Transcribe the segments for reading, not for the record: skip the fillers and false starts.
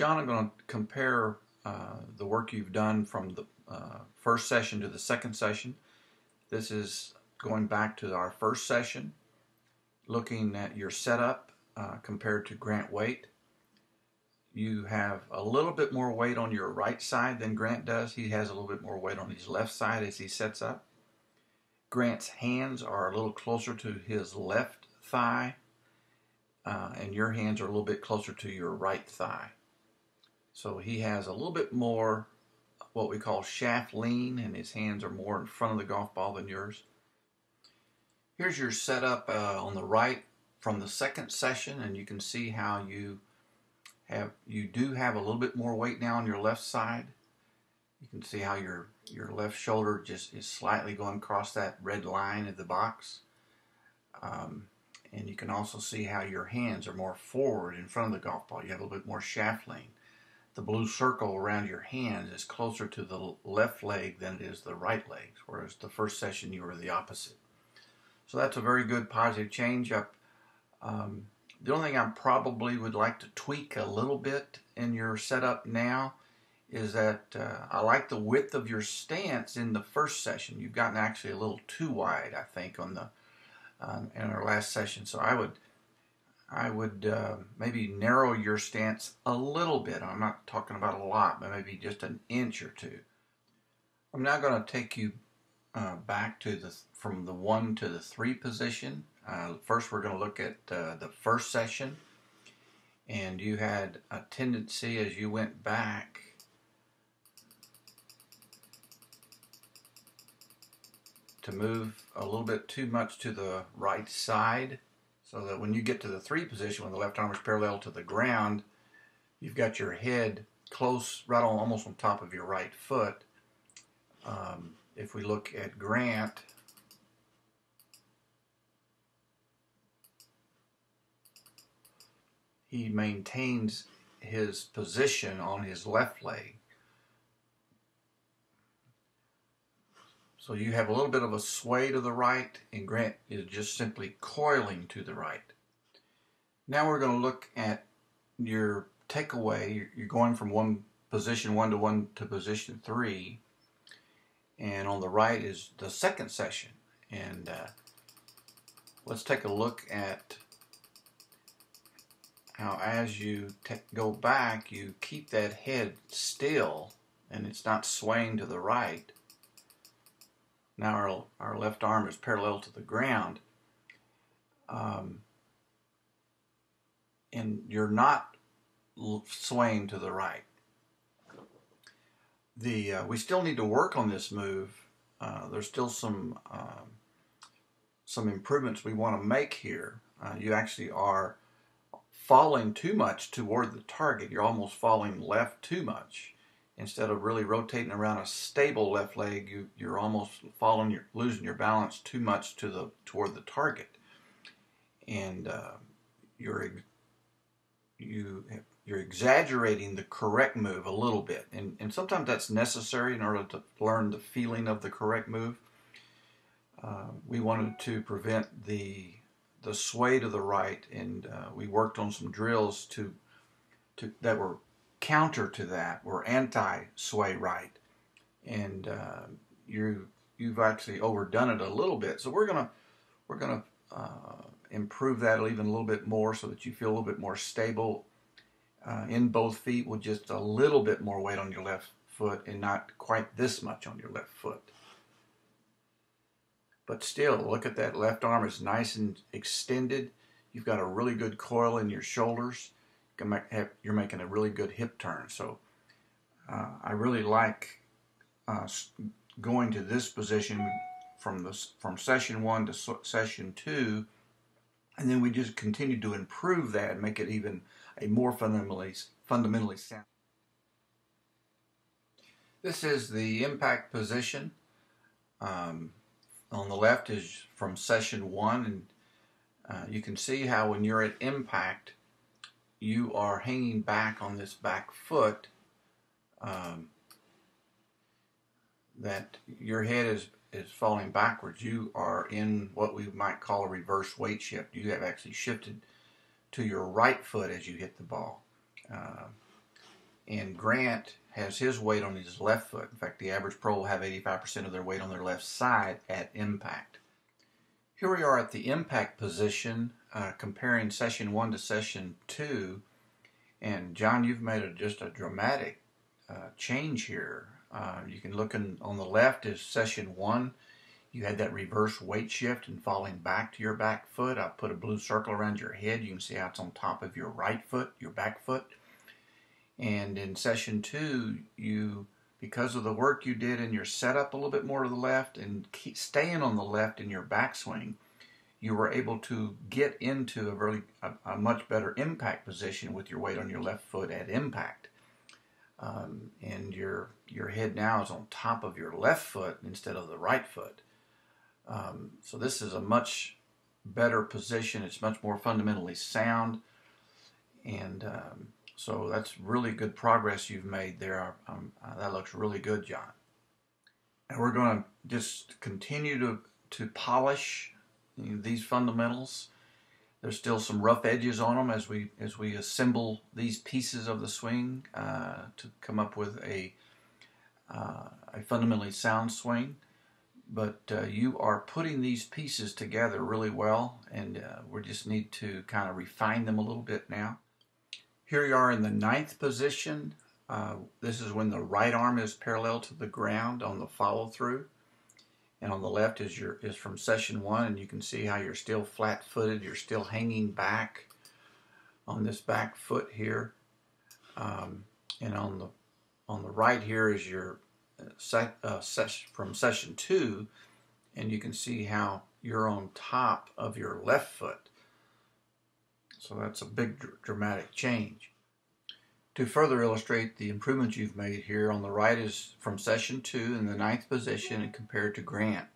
John, I'm going to compare the work you've done from the first session to the second session. This is going back to our first session, looking at your setup compared to Grant Waite. You have a little bit more weight on your right side than Grant does. He has a little bit more weight on his left side as he sets up. Grant's hands are a little closer to his left thigh, and your hands are a little bit closer to your right thigh. So he has a little bit more what we call shaft lean, and his hands are more in front of the golf ball than yours. Here's your setup on the right from the second session, and you can see how you do have a little bit more weight now on your left side. You can see how your left shoulder just is slightly going across that red line of the box. And you can also see how your hands are more forward in front of the golf ball. You have a little bit more shaft lean. The blue circle around your hands is closer to the left leg than it is the right leg, whereas the first session you were the opposite. So that's a very good positive change up. The only thing I probably would like to tweak a little bit in your setup now is that I like the width of your stance in the first session. You've gotten actually a little too wide, I think, on the in our last session. So I would maybe narrow your stance a little bit. I'm not talking about a lot, but maybe just an inch or two. I'm now going to take you back to from the 1 to the 3 position. First, we're going to look at the first session, and you had a tendency as you went back to move a little bit too much to the right side, so that when you get to the 3 position, when the left arm is parallel to the ground, you've got your head close, right on, almost on top of your right foot. If we look at Grant, he maintains his position on his left leg. So you have a little bit of a sway to the right, and Grant is just simply coiling to the right. Now we're going to look at your takeaway. You're going from position 1 to position 3, and on the right is the second session. And let's take a look at how as you go back, you keep that head still, and it's not swaying to the right. Now our left arm is parallel to the ground, and you're not swaying to the right. We still need to work on this move. There's still some improvements we want to make here. You actually are falling too much toward the target. You're almost falling left too much. Instead of really rotating around a stable left leg, you're almost losing your balance too much toward the target, and you're exaggerating the correct move a little bit, and sometimes that's necessary in order to learn the feeling of the correct move. We wanted to prevent the sway to the right, and we worked on some drills that were counter to that, were anti-sway right, and you've actually overdone it a little bit. So we're gonna improve that even a little bit more, so that you feel a little bit more stable in both feet, with just a little bit more weight on your left foot and not quite this much on your left foot. But still, look at that left arm is nice and extended. You've got a really good coil in your shoulders. You're making a really good hip turn. So I really like going to this position from session 1 to session 2, and then we just continue to improve that and make it even a more fundamentally sound. This is the impact position. On the left is from session 1, and you can see how when you're at impact, you are hanging back on this back foot, that your head is falling backwards. You are in what we might call a reverse weight shift. You have actually shifted to your right foot as you hit the ball. and Grant has his weight on his left foot. In fact, the average pro will have 85% of their weight on their left side at impact. Here we are at the impact position, comparing session 1 to session 2. And John, you've made just a dramatic change here. You can look on the left is session 1. You had that reverse weight shift and falling back to your back foot. I put a blue circle around your head. You can see how it's on top of your right foot, your back foot. And in session 2, because of the work you did in your setup a little bit more to the left and keep staying on the left in your backswing, you were able to get into a much better impact position with your weight on your left foot at impact. And your head now is on top of your left foot instead of the right foot. So this is a much better position. It's much more fundamentally sound. And so that's really good progress you've made there. That looks really good, John. And we're going to just continue to polish these fundamentals. There's still some rough edges on them as we assemble these pieces of the swing to come up with a fundamentally sound swing. But you are putting these pieces together really well, and we just need to kind of refine them a little bit now. Here you are in the 9th position. This is when the right arm is parallel to the ground on the follow through. And on the left is from session 1, and you can see how you're still flat-footed. You're still hanging back on this back foot here. And on the right here is your from session 2, and you can see how you're on top of your left foot. So that's a big dramatic change. To further illustrate the improvements you've made here, on the right is from session 2 in the 9th position and compared to Grant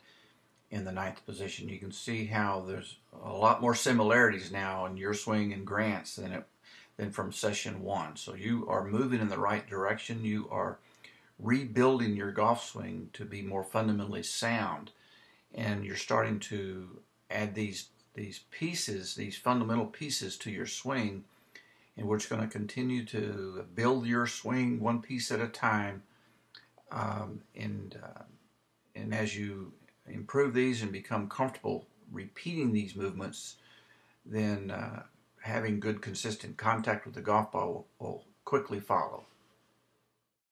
in the 9th position. You can see how there's a lot more similarities now in your swing and Grant's than from session 1. So you are moving in the right direction. You are rebuilding your golf swing to be more fundamentally sound, and you're starting to add these pieces, these fundamental pieces to your swing, and we're just going to continue to build your swing one piece at a time. And as you improve these and become comfortable repeating these movements, then having good consistent contact with the golf ball will quickly follow.